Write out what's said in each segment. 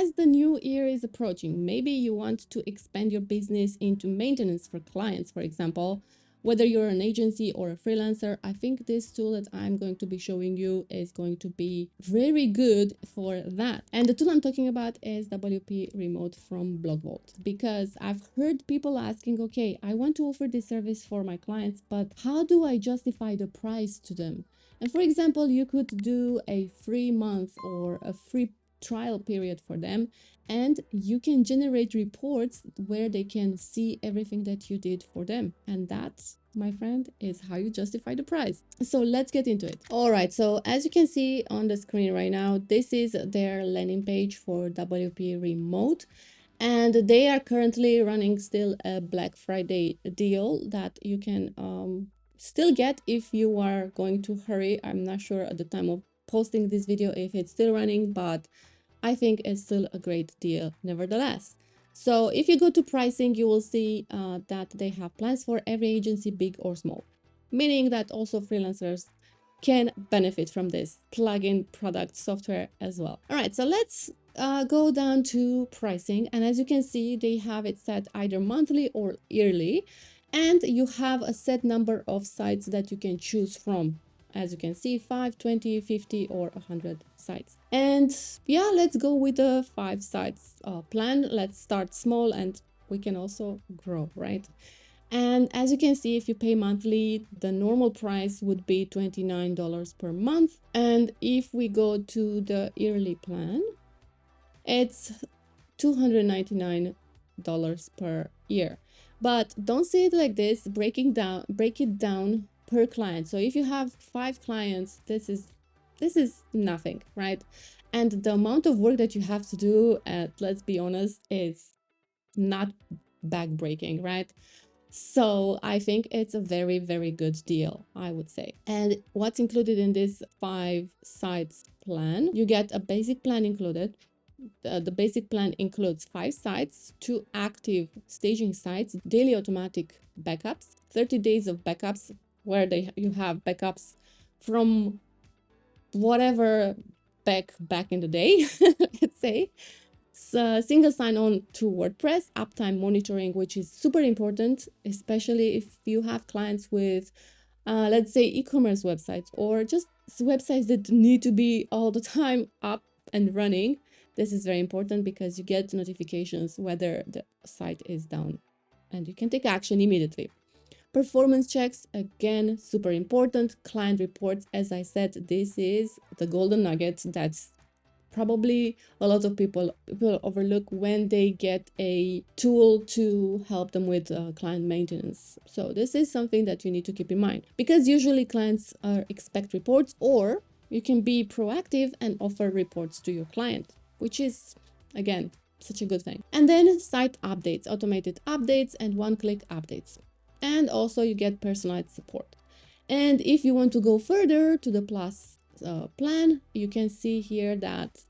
as the new year is approaching, maybe you want to expand your business into maintenance for clients, for example. Whether you're an agency or a freelancer, I think this tool that I'm going to be showing you is going to be very good for that. And the tool I'm talking about is Wpremote from Blogvault, because I've heard people asking, okay, I want to offer this service for my clients, but how do I justify the price to them? And for example, you could do a free month or a free trial period for them, and you can generate reports where they can see everything that you did for them. And that, my friend, is how you justify the price. So let's get into it. All right, so as you can see on the screen right now, this is their landing page for Wpremote. And they are currently running still a Black Friday deal that you can still get if you are going to hurry. I'm not sure at the time of posting this video if it's still running, but I think it's still a great deal nevertheless. So if you go to pricing, you will see that they have plans for every agency, big or small, meaning that also freelancers can benefit from this plugin product software as well. All right, so let's go down to pricing. And as you can see, they have it set either monthly or yearly. And you have a set number of sites that you can choose from. As you can see, 5, 20, 50, or 100 sites. And yeah, let's go with the 5 sites plan. Let's start small and we can also grow, right? And as you can see, if you pay monthly, the normal price would be $29 per month. And if we go to the yearly plan, it's $299 per year. But don't say it like this, break it down per client. So if you have 5 clients, this is nothing, right? And the amount of work that you have to do, let's be honest, is not backbreaking, right? So I think it's a very, very good deal, I would say. And what's included in this 5 sites plan? You get a basic plan included. The basic plan includes 5 sites, 2 active staging sites, daily automatic backups, 30 days of backups where you have backups from whatever back in the day, let's say. So single sign-on to WordPress, uptime monitoring, which is super important, especially if you have clients with, let's say, e-commerce websites or just websites that need to be all the time up and running. This is very important because you get notifications whether the site is down and you can take action immediately. Performance checks, again, super important. Client reports, as I said, this is the golden nugget that's probably a lot of people overlook when they get a tool to help them with client maintenance. So this is something that you need to keep in mind, because usually clients expect reports, or you can be proactive and offer reports to your client, which is, again, such a good thing. And then site updates, automated updates, and one-click updates. And also you get personalized support. And if you want to go further to the plus plan, you can see here that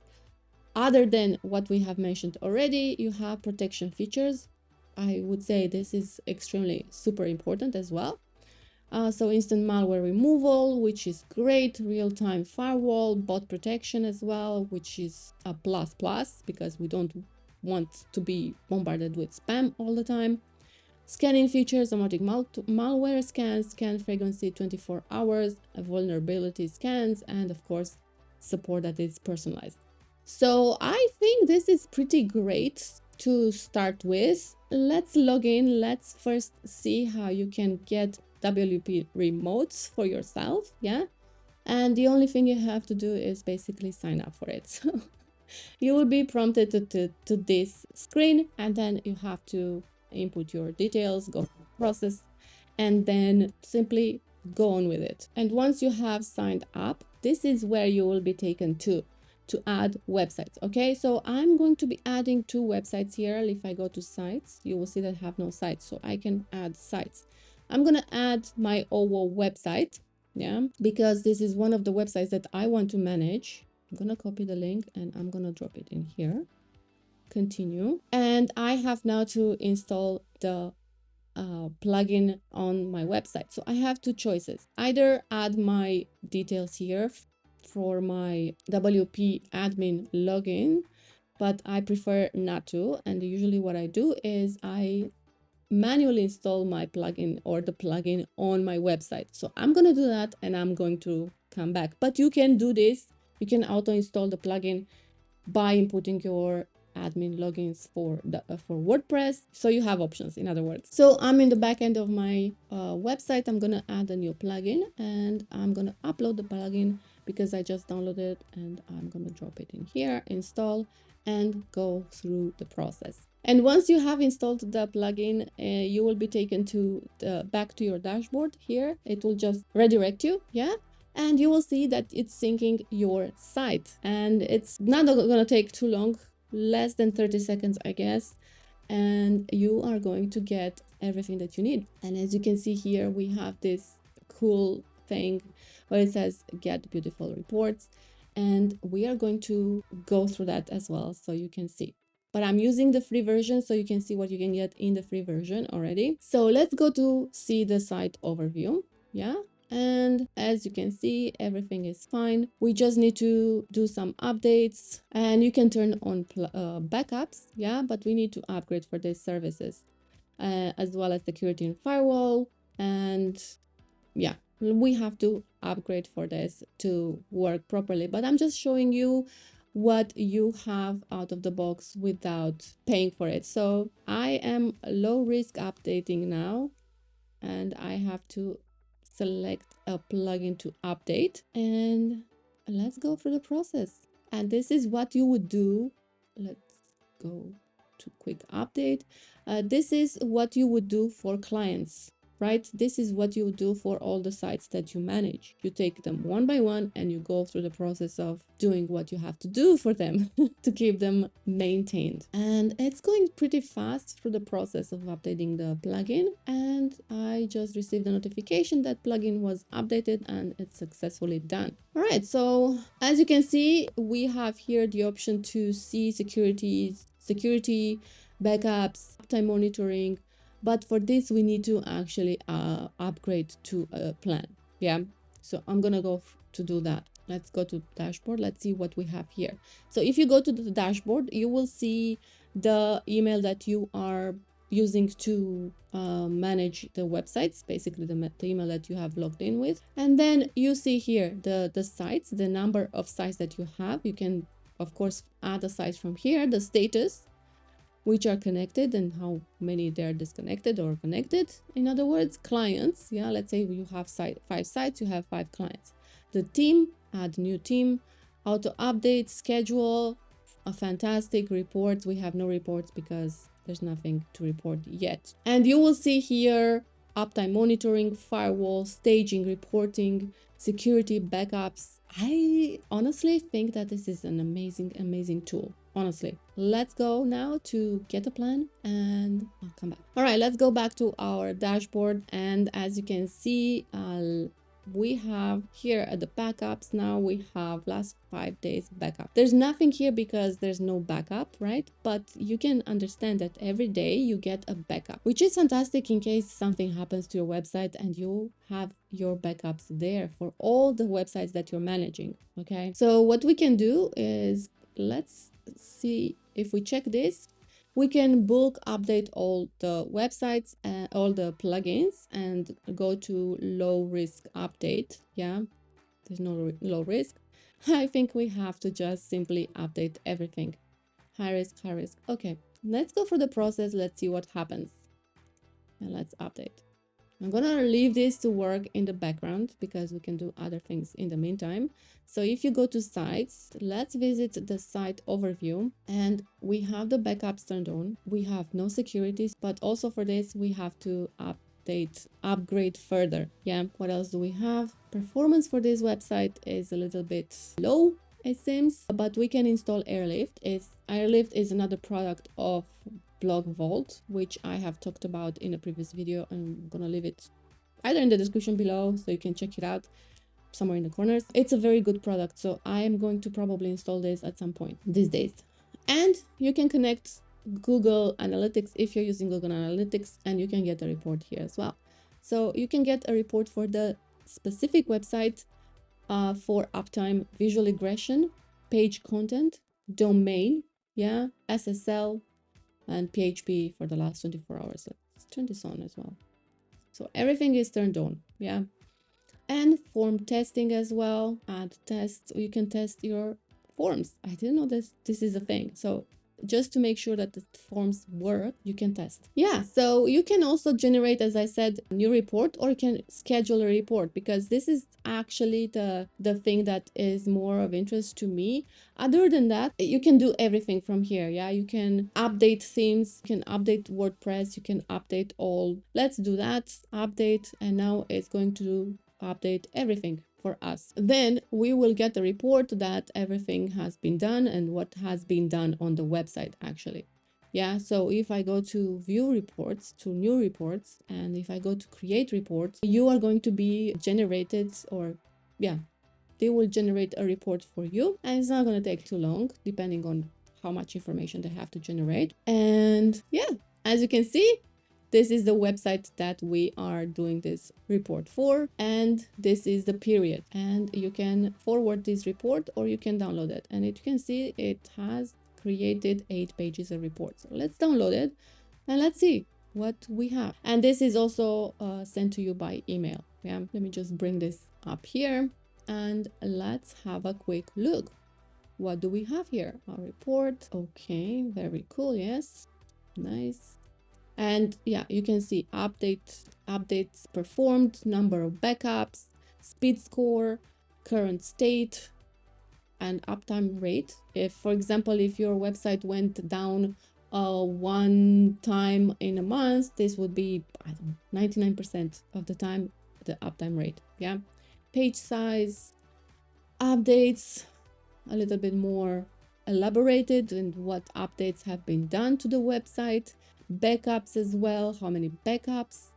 other than what we have mentioned already, you have protection features. I would say this is extremely super important as well. So instant malware removal, which is great, real-time firewall, bot protection as well, which is a plus because we don't want to be bombarded with spam all the time. Scanning features, automatic malware scans, scan frequency 24 hours, vulnerability scans, and of course, support that is personalized. So I think this is pretty great to start with. Let's log in. Let's first see how you can get Wpremotes for yourself. Yeah. And the only thing you have to do is basically sign up for it. So you will be prompted to this screen, and then you have to input your details, go through the process, and then simply go on with it. And once you have signed up, this is where you will be taken to add websites. Okay, so I'm going to be adding 2 websites here. If I go to sites, you will see that I have no sites, so I can add sites. I'm gonna add my OWO website, yeah, because this is one of the websites that I want to manage. I'm gonna copy the link and I'm gonna drop it in here. Continue. And I have now to install the plugin on my website. So I have 2 choices. Either add my details here for my WP admin login, but I prefer not to. And usually what I do is I manually install my plugin or the plugin on my website. So I'm going to do that and I'm going to come back. But you can do this. You can auto install the plugin by inputting your admin logins for WordPress. So you have options, in other words. So I'm in the back end of my website. I'm going to add a new plugin and I'm going to upload the plugin because I just downloaded it, and I'm going to drop it in here, install, and go through the process. And once you have installed the plugin, you will be taken to back to your dashboard here. It will just redirect you, yeah? And you will see that it's syncing your site. And it's not going to take too long, less than 30 seconds, I guess. And you are going to get everything that you need. And as you can see here, we have this cool thing where it says get beautiful reports. And we are going to go through that as well, so you can see. But I'm using the free version, so you can see what you can get in the free version already. So let's go to see the site overview. Yeah. And as you can see, everything is fine. We just need to do some updates, and you can turn on backups. Yeah, but we need to upgrade for these services, as well as security and firewall. And yeah, we have to upgrade for this to work properly. But I'm just showing you what you have out of the box without paying for it. So I am low risk updating now, and I have to select a plugin to update, and let's go through the process. And this is what you would do. Let's go to quick update. This is what you would do for clients, right? This is what you do for all the sites that you manage. You take them one by one and you go through the process of doing what you have to do for them to keep them maintained. And it's going pretty fast through the process of updating the plugin. And I just received a notification that plugin was updated and it's successfully done. All right, so as you can see, we have here the option to see security, backups, uptime monitoring. But for this, we need to actually upgrade to a plan. Yeah, so I'm gonna go to do that. Let's go to dashboard. Let's see what we have here. So if you go to the dashboard, you will see the email that you are using to manage the websites, basically the email that you have logged in with. And then you see here the sites, the number of sites that you have. You can, of course, add a site from here, the status, which are connected, and how many they're disconnected or connected. In other words, clients. Yeah, let's say you have 5 sites, you have 5 clients. The team, add new team, auto update, schedule, a fantastic reports. We have no reports because there's nothing to report yet. And you will see here uptime monitoring, firewall, staging, reporting, security, backups. I honestly think that this is an amazing tool. Honestly, let's go now to get a plan and I'll come back. All right, let's go back to our dashboard. And as you can see, we have here at the backups, now we have last 5 days backup. There's nothing here because there's no backup, right? But you can understand that every day you get a backup, which is fantastic in case something happens to your website and you have your backups there for all the websites that you're managing. Okay, so what we can do is, let's see if we check this. We can bulk update all the websites and all the plugins and go to low risk update. Yeah, there's no low risk. I think we have to just simply update everything. High risk. Okay, let's go through the process. Let's see what happens. And let's update. I'm gonna leave this to work in the background because we can do other things in the meantime. So if you go to sites, let's visit the site overview, and we have the backups turned on. We have no securities, but also for this, we have to upgrade further. Yeah, what else do we have? Performance for this website is a little bit low, it seems, but we can install Airlift. Airlift is another product of Blogvault, which I have talked about in a previous video. I'm gonna leave it either in the description below so you can check it out, somewhere in the corners. It's a very good product, so I am going to probably install this at some point these days. And you can connect Google Analytics if you're using Google Analytics, and you can get a report here as well. So you can get a report for the specific website, for uptime, visual regression, page content, domain. yeah, SSL, and PHP for the last 24 hours. Let's turn this on as well. So everything is turned on, yeah. And form testing as well. And test, you can test your forms. I didn't know this is a thing. So just to make sure that the forms work, you can test. Yeah, so you can also generate, as I said, a new report, or you can schedule a report, because this is actually the thing that is more of interest to me. Other than that, you can do everything from here. Yeah, you can update themes, you can update WordPress, you can update all. Let's do that, update, and now it's going to update everything for us. Then we will get a report that everything has been done and what has been done on the website actually. Yeah, so if I go to view reports, to new reports, and if I go to create reports, you are going to be generated, or yeah, they will generate a report for you, and it's not going to take too long depending on how much information they have to generate. And yeah, as you can see, this is the website that we are doing this report for, and this is the period, and you can forward this report or you can download it, and you can see it has created 8 pages of report. So let's download it and let's see what we have. And this is also sent to you by email. Yeah, let me just bring this up here and let's have a quick look. What do we have here? Our report. Okay, very cool. Yes, nice. And yeah, you can see updates performed, number of backups, speed score, current state, and uptime rate. If, for example, if your website went down one time in a month, this would be, I don't know, 99% of the time the uptime rate. Yeah, page size, updates, a little bit more elaborated, and what updates have been done to the website, backups as well, how many backups,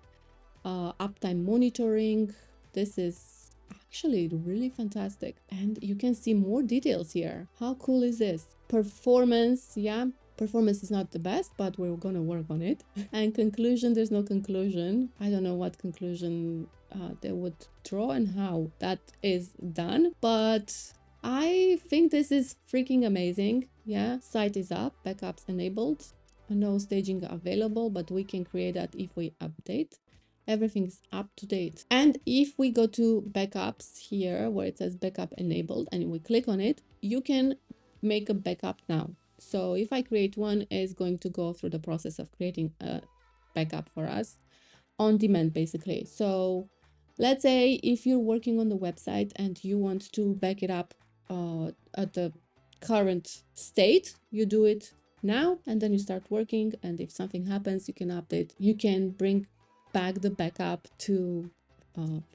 uptime monitoring. This is actually really fantastic, and you can see more details here. How cool is this? Performance, yeah, performance is not the best, but we're gonna work on it. And conclusion, there's no conclusion. I don't know what conclusion they would draw and how that is done, but I think this is freaking amazing. Yeah, site is up, backups enabled, no staging available, but we can create that if we update. Everything's up to date. And if we go to backups here where it says backup enabled and we click on it, you can make a backup now. So if I create one, it's going to go through the process of creating a backup for us on demand, basically. So let's say if you're working on the website and you want to back it up at the current state, you do it now and then you start working, and if something happens, you can update, you can bring back the backup to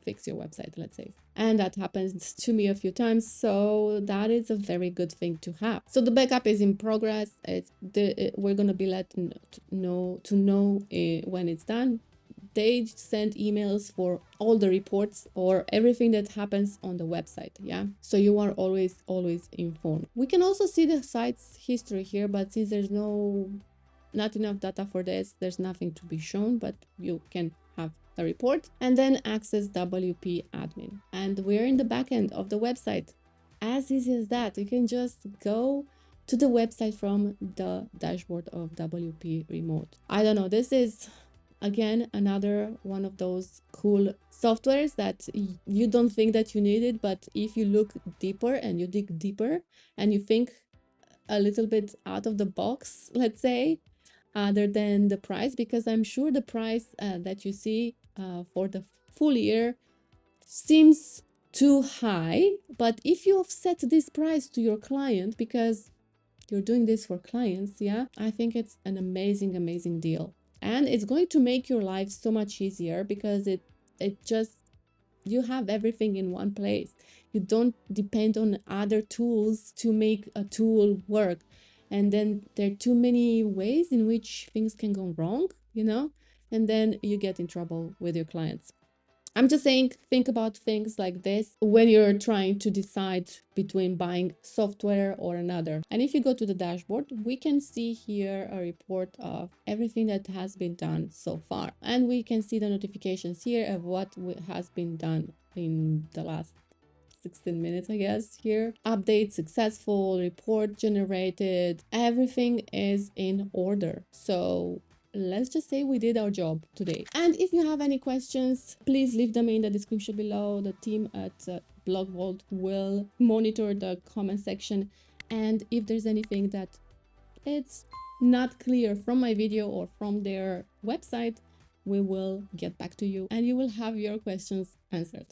fix your website, let's say. And that happens to me a few times, so that is a very good thing to have. So the backup is in progress. We're going to be let know when it's done. They send emails for all the reports or everything that happens on the website. Yeah, so you are always informed. We can also see the site's history here, but since there's not enough data for this, there's nothing to be shown, but you can have a report. And then access WP admin, and we're in the back end of the website. As easy as that. You can just go to the website from the dashboard of Wpremote. I don't know, this is again another one of those cool softwares that you don't think that you need it, but if you look deeper and you dig deeper and you think a little bit out of the box, let's say, other than the price, because I'm sure the price that you see for the full year seems too high, but if you offset this price to your client, because you're doing this for clients, yeah, I think it's an amazing deal. And it's going to make your life so much easier, because it just, you have everything in one place. You don't depend on other tools to make a tool work, and then there are too many ways in which things can go wrong, you know, and then you get in trouble with your clients. I'm just saying, think about things like this when you're trying to decide between buying software or another. And if you go to the dashboard, we can see here a report of everything that has been done so far. And we can see the notifications here of what has been done in the last 16 minutes, I guess, here. Update successful, report generated, everything is in order. So let's just say we did our job today. And if you have any questions, please leave them in the description below. The team at Blogvault will monitor the comment section. And if there's anything that it's not clear from my video or from their website, we will get back to you and you will have your questions answered.